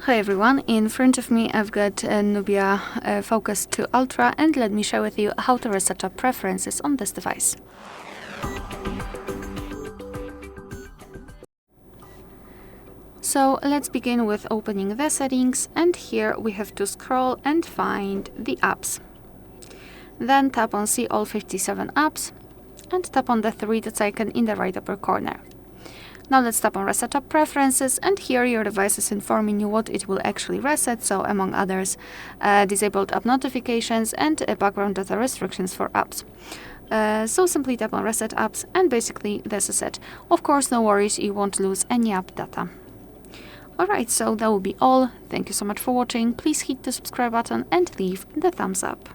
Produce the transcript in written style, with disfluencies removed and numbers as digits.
Hi everyone, in front of me I've got NUBIA Focus 2 Ultra, and let me share with you how to reset up preferences on this device. So let's begin with opening the settings, and here we have to scroll and find the apps. Then tap on See all 57 apps and tap on the 3-dot icon in the right upper corner. Now let's tap on Reset Up Preferences, and here your device is informing you what it will actually reset, so among others, disabled app notifications and background data restrictions for apps. So simply tap on Reset Apps, and basically this is it. Of course, no worries, you won't lose any app data. Alright, so that will be all. Thank you so much for watching. Please hit the subscribe button and leave the thumbs up.